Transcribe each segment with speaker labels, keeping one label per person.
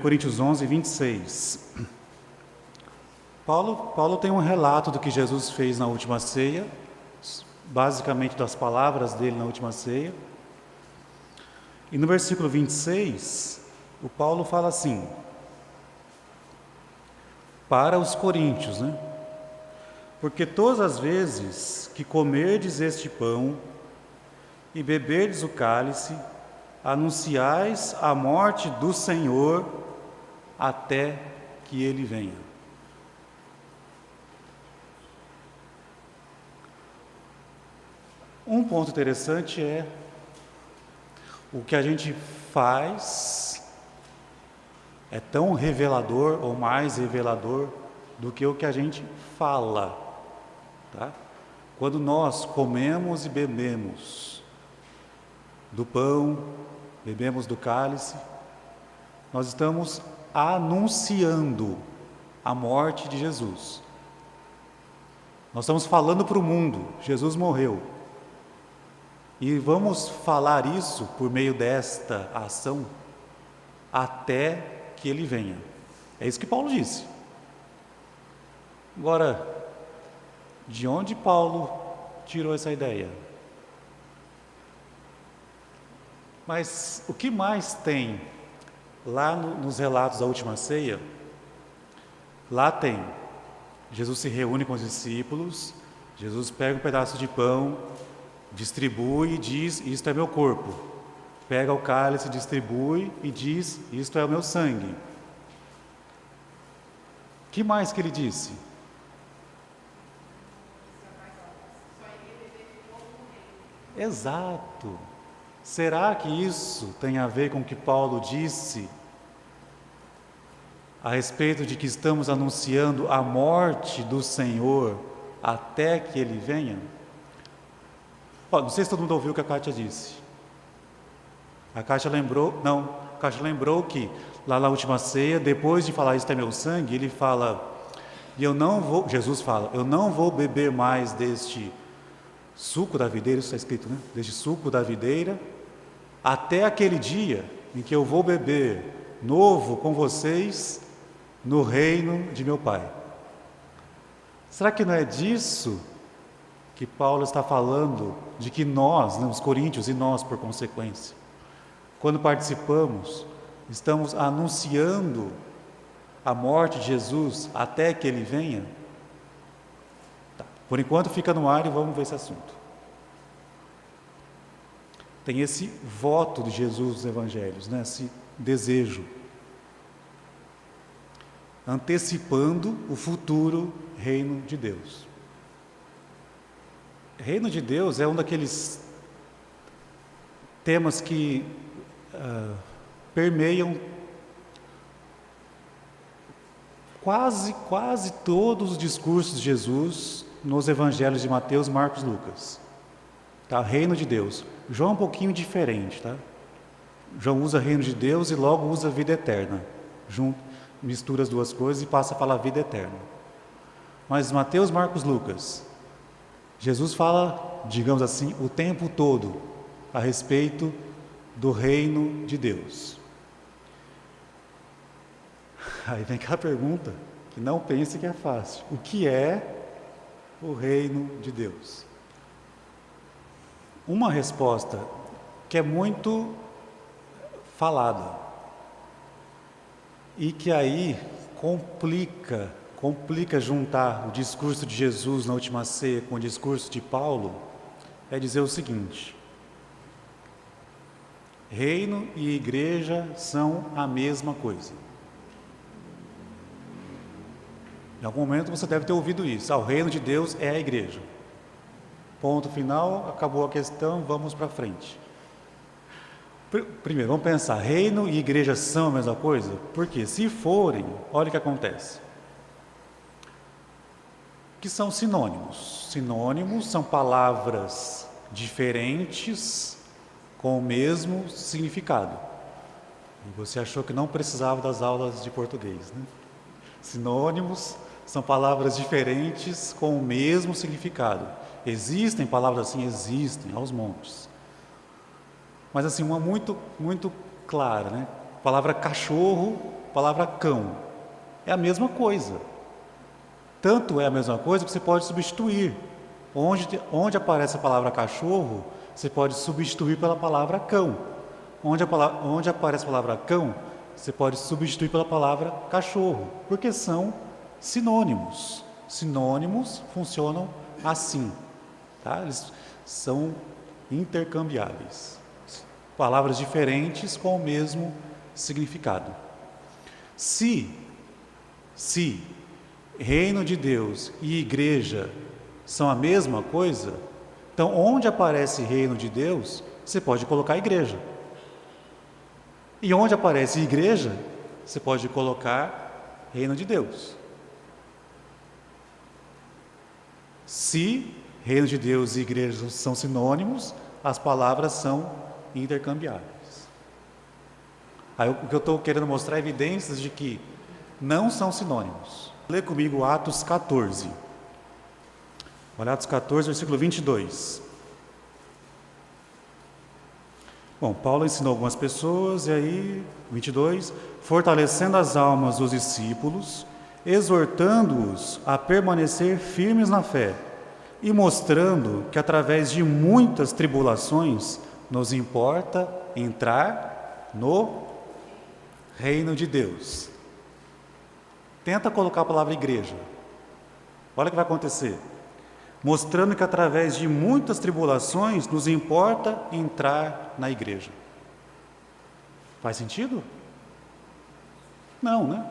Speaker 1: Coríntios 11, 26. Paulo tem um relato do que Jesus fez na última ceia, basicamente das palavras dele na última ceia. E no versículo 26, o Paulo fala assim, para os coríntios, né? Porque todas as vezes que comerdes este pão e beberdes o cálice, anunciais a morte do Senhor até que Ele venha. Um ponto interessante é o que a gente faz é tão revelador ou mais revelador do que o que a gente fala, tá? Quando nós comemos e bebemos do pão, bebemos do cálice, nós estamos anunciando a morte de Jesus. Nós estamos falando para o mundo, Jesus morreu. E vamos falar isso por meio desta ação até que Ele venha. É isso que Paulo disse. Agora, de onde Paulo tirou essa ideia? Mas o que mais tem lá nos relatos da última ceia? Lá tem, Jesus se reúne com os discípulos, Jesus pega um pedaço de pão, distribui e diz, isto é meu corpo. Pega o cálice, distribui e diz, isto é o meu sangue. O que mais que ele disse? Exato. Será que isso tem a ver com o que Paulo disse a respeito de que estamos anunciando a morte do Senhor até que Ele venha? Não sei se todo mundo ouviu o que a Kátia disse. A Kátia lembrou que lá na última ceia, depois de falar isto é meu sangue, ele fala, Jesus fala, eu não vou beber mais deste suco da videira, isso está escrito, né? Deste suco da videira, até aquele dia em que eu vou beber novo com vocês no reino de meu Pai. Será que não é disso que Paulo está falando, de que nós, os coríntios e nós por consequência, quando participamos, estamos anunciando a morte de Jesus até que Ele venha? Tá. Por enquanto fica no ar e vamos ver esse assunto. Tem esse voto de Jesus nos evangelhos, né? Esse desejo, antecipando o futuro reino de Deus. Reino de Deus é um daqueles temas que permeiam quase todos os discursos de Jesus nos evangelhos de Mateus, Marcos e Lucas. Tá? Reino de Deus. João é um pouquinho diferente, tá? João usa reino de Deus e logo usa vida eterna. Mistura as duas coisas e passa a falar vida eterna. Mas Mateus, Marcos, Lucas, Jesus fala, digamos assim, o tempo todo a respeito do reino de Deus. Aí vem aquela pergunta, que não pense que é fácil. O que é o reino de Deus? Uma resposta que é muito falada e que aí complica juntar o discurso de Jesus na última ceia com o discurso de Paulo, é dizer o seguinte: reino e igreja são a mesma coisa. Em algum momento você deve ter ouvido isso. O reino de Deus é a igreja. Ponto final, acabou a questão, vamos para frente. Primeiro, vamos pensar, reino e igreja são a mesma coisa? Porque se forem, olha o que acontece. Que são sinônimos. Sinônimos são palavras diferentes com o mesmo significado. E você achou que não precisava das aulas de português, né? Sinônimos são palavras diferentes com o mesmo significado. Existem palavras assim? Existem, aos montes. Mas assim, uma muito clara, né? A palavra cachorro palavra cão. É a mesma coisa. Tanto é a mesma coisa que você pode substituir. Onde aparece a palavra cachorro, você pode substituir pela palavra cão. Onde aparece a palavra cão, você pode substituir pela palavra cachorro, porque são sinônimos. Sinônimos funcionam assim, tá? Eles são intercambiáveis. Palavras diferentes com o mesmo significado. Se reino de Deus e igreja são a mesma coisa, então onde aparece reino de Deus, você pode colocar igreja. E onde aparece igreja, você pode colocar reino de Deus. Se reino de Deus e igreja são sinônimos, as palavras são intercambiáveis. Aí, o que eu estou querendo mostrar é evidências de que não são sinônimos. Lê comigo Atos 14. Olha, Atos 14, versículo 22. Bom, Paulo ensinou algumas pessoas, e aí, 22, fortalecendo as almas dos discípulos, exortando-os a permanecer firmes na fé, e mostrando que através de muitas tribulações nos importa entrar no reino de Deus. Tenta colocar a palavra igreja. Olha o que vai acontecer. Mostrando que através de muitas tribulações nos importa entrar na igreja. Faz sentido? Não, né?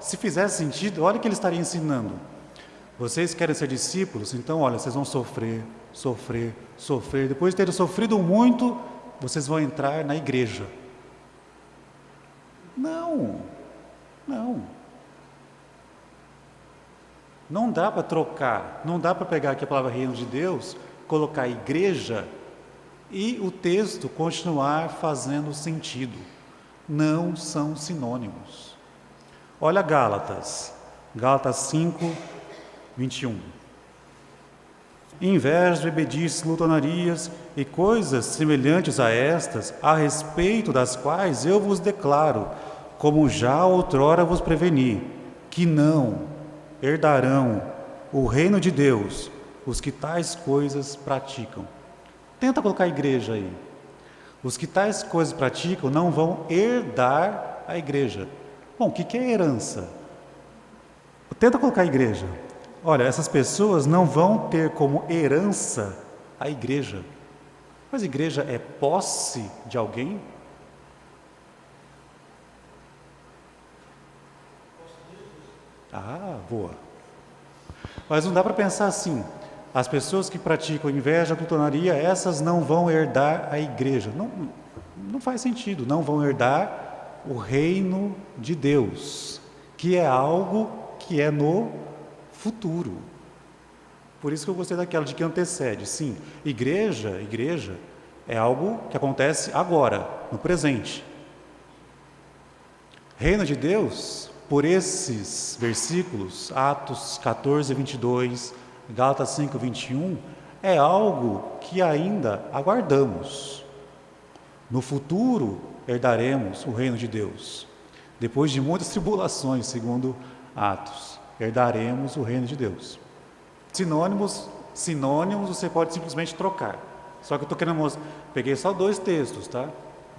Speaker 1: Se fizesse sentido, olha o que ele estaria ensinando. Vocês querem ser discípulos? Então, olha, vocês vão sofrer. Depois de terem sofrido muito, vocês vão entrar na igreja. Não. Não dá para trocar, não dá para pegar aqui a palavra reino de Deus, colocar igreja e o texto continuar fazendo sentido. Não são sinônimos. Olha Gálatas 5, 21. Inveja, bebedice, glutonarias e coisas semelhantes a estas, a respeito das quais eu vos declaro, como já outrora vos preveni, que não herdarão o reino de Deus os que tais coisas praticam. Tenta colocar a igreja aí. Os que tais coisas praticam não vão herdar a igreja. Bom, o que é herança? Tenta colocar a igreja. Olha, essas pessoas não vão ter como herança a igreja. Mas a igreja é posse de alguém? Ah, boa. Mas não dá para pensar assim. As pessoas que praticam inveja, glutonaria, essas não vão herdar a igreja. Não faz sentido. Não vão herdar o reino de Deus, que é algo que é no futuro. Por isso que eu gostei daquela de que antecede. Sim, igreja é algo que acontece agora, no presente. Reino de Deus, por esses versículos, Atos 14, 22, Gálatas 5, 21, é algo que ainda aguardamos. No futuro, herdaremos o reino de Deus. Depois de muitas tribulações, segundo Atos, herdaremos o reino de Deus. Sinônimos você pode simplesmente trocar. Só que eu estou querendo mostrar, peguei só 2 textos, tá?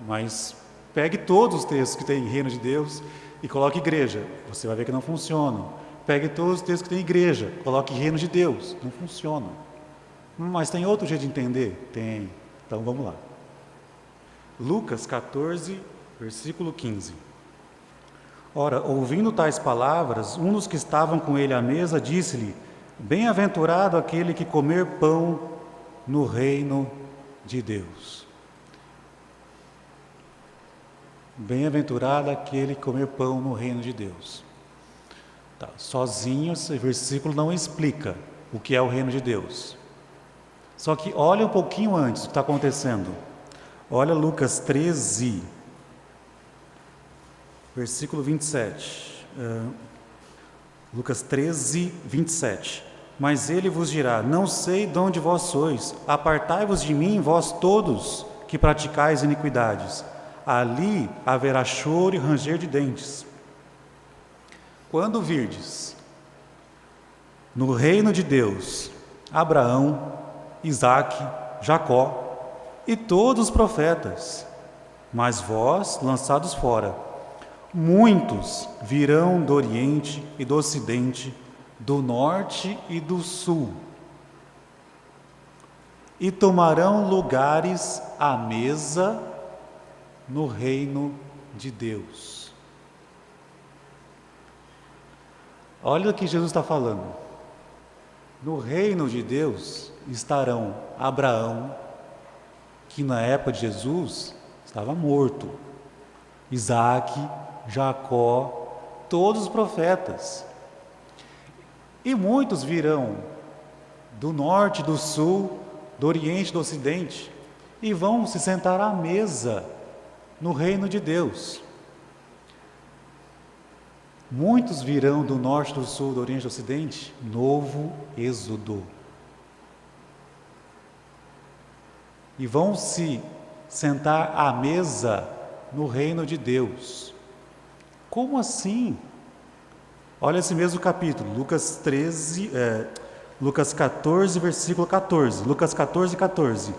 Speaker 1: Mas pegue todos os textos que tem reino de Deus e coloque igreja. Você vai ver que não funcionam. Pegue todos os textos que tem igreja, coloque reino de Deus. Não funciona. Mas tem outro jeito de entender? Tem. Então vamos lá. Lucas 14, versículo 15. Ora, ouvindo tais palavras, um dos que estavam com ele à mesa disse-lhe: bem-aventurado aquele que comer pão no reino de Deus. Bem-aventurado aquele que comer pão no reino de Deus. Tá, sozinho esse versículo não explica o que é o reino de Deus. Só que olha um pouquinho antes o que está acontecendo. Olha Lucas 13, versículo 27. Lucas 13, 27. Mas ele vos dirá: não sei de onde vós sois, apartai-vos de mim, vós todos que praticais iniquidades. ali haverá choro e ranger de dentes. Quando virdes no reino de Deus Abraão, Isaque, Jacó e todos os profetas, mas vós lançados fora, muitos virão do Oriente e do Ocidente, do Norte e do Sul, e tomarão lugares à mesa no reino de Deus. Olha o que Jesus está falando. No reino de Deus estarão Abraão, que na época de Jesus estava morto, Isaque, Jacó, todos os profetas. E muitos virão do norte, do sul, do oriente, do ocidente, e vão se sentar à mesa no reino de Deus. Muitos virão do norte, do sul, do oriente e do ocidente, novo êxodo. E vão se sentar à mesa no reino de Deus. Como assim? Olha esse mesmo capítulo, Lucas 14, versículo 14. Lucas 14, 14.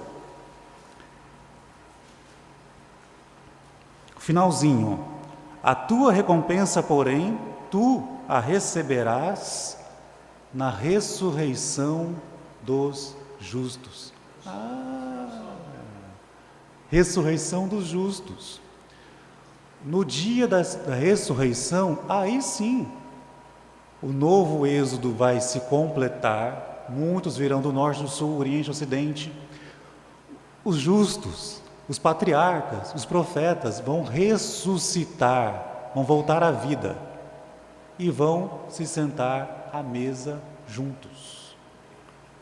Speaker 1: Finalzinho. A tua recompensa, porém, tu a receberás na ressurreição dos justos. Ressurreição dos justos. No dia da ressurreição, aí sim, o novo êxodo vai se completar. Muitos virão do norte, do sul, oriente, ocidente. Os justos, os patriarcas, os profetas vão ressuscitar, vão voltar à vida e vão se sentar à mesa juntos.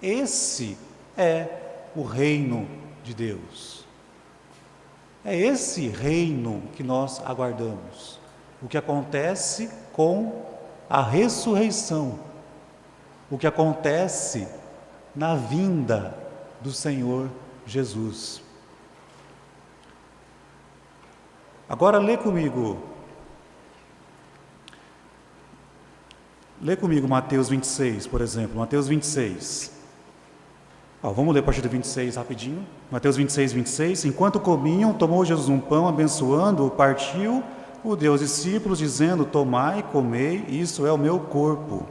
Speaker 1: Esse é o reino de Deus. É esse reino que nós aguardamos. O que acontece com a ressurreição, o que acontece na vinda do Senhor Jesus. Agora lê comigo Mateus 26, por exemplo, Mateus 26. Vamos ler a partir do 26 rapidinho. Mateus 26, 26. Enquanto comiam, tomou Jesus um pão, abençoando-o, partiu, o deu aos discípulos, dizendo: tomai, comei, isso é o meu corpo.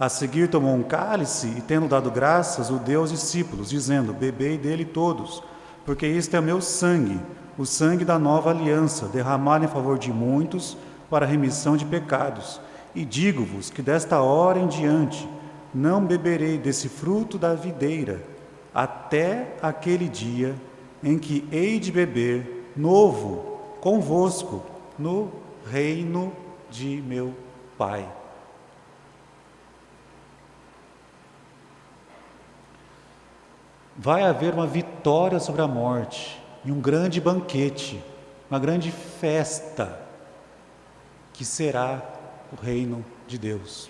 Speaker 1: A seguir tomou um cálice e, tendo dado graças, o deu aos discípulos, dizendo: bebei dele todos, porque isto é o meu sangue, o sangue da nova aliança, derramado em favor de muitos para a remissão de pecados. E digo-vos que desta hora em diante não beberei desse fruto da videira, até aquele dia em que hei de beber novo convosco no reino de meu Pai. Vai haver uma vitória sobre a morte e um grande banquete, uma grande festa, que será o reino de Deus.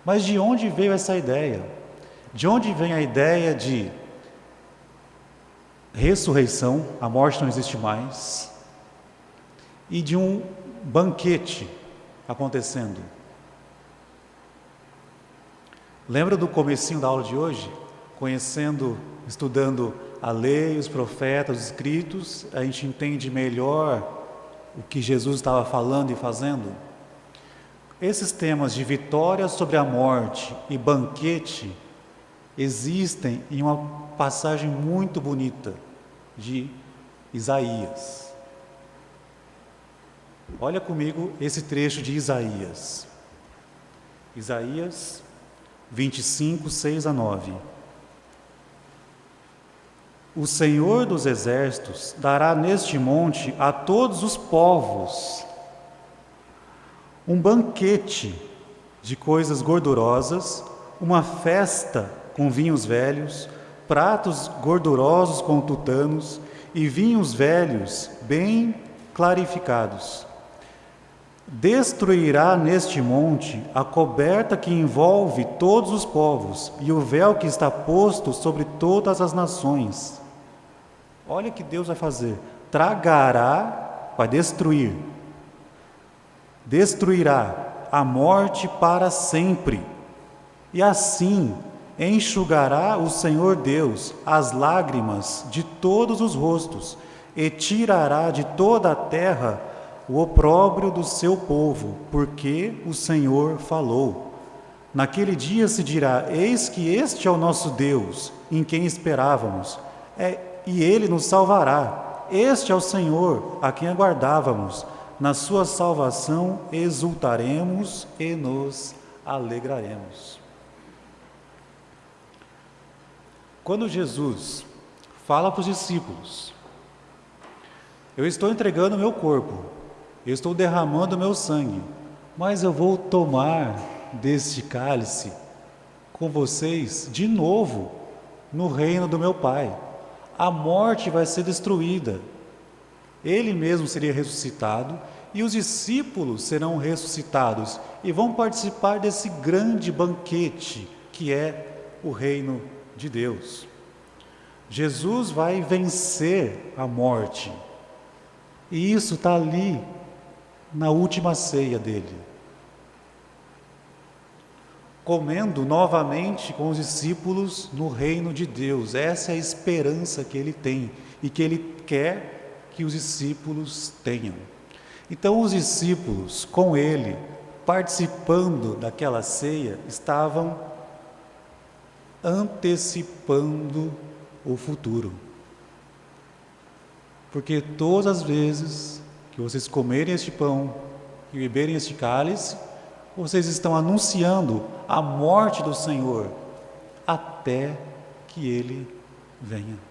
Speaker 1: Mas de onde veio essa ideia? De onde vem a ideia de ressurreição, a morte não existe mais, e de um banquete acontecendo? Lembra do comecinho da aula de hoje? Estudando a lei, os profetas, os escritos, a gente entende melhor o que Jesus estava falando e fazendo. Esses temas de vitória sobre a morte e banquete existem em uma passagem muito bonita de Isaías. Olha comigo esse trecho de Isaías. Isaías 25, 6 a 9. O Senhor dos Exércitos dará neste monte a todos os povos um banquete de coisas gordurosas, uma festa com vinhos velhos, pratos gordurosos com tutanos e vinhos velhos bem clarificados. Destruirá neste monte a coberta que envolve todos os povos e o véu que está posto sobre todas as nações. Olha o que Deus vai fazer: tragará vai destruir, destruirá a morte para sempre. E assim enxugará o Senhor Deus as lágrimas de todos os rostos e tirará de toda a terra o opróbrio do seu povo, porque o Senhor falou. Naquele dia se dirá: eis que este é o nosso Deus, em quem esperávamos, e ele nos salvará. Este é o Senhor, a quem aguardávamos. Na sua salvação exultaremos e nos alegraremos. Quando Jesus fala para os discípulos: eu estou entregando o meu corpo, eu estou derramando o meu sangue, mas eu vou tomar deste cálice com vocês de novo no reino do meu Pai. A morte vai ser destruída. Ele mesmo seria ressuscitado e os discípulos serão ressuscitados e vão participar desse grande banquete que é o reino de Deus. Jesus vai vencer a morte. E isso está ali na última ceia dele. Comendo novamente com os discípulos no reino de Deus. Essa é a esperança que ele tem e que ele quer que os discípulos tenham. Então os discípulos, com ele, participando daquela ceia, estavam antecipando o futuro. Porque todas as vezes que vocês comerem este pão e beberem este cálice, vocês estão anunciando a morte do Senhor até que ele venha.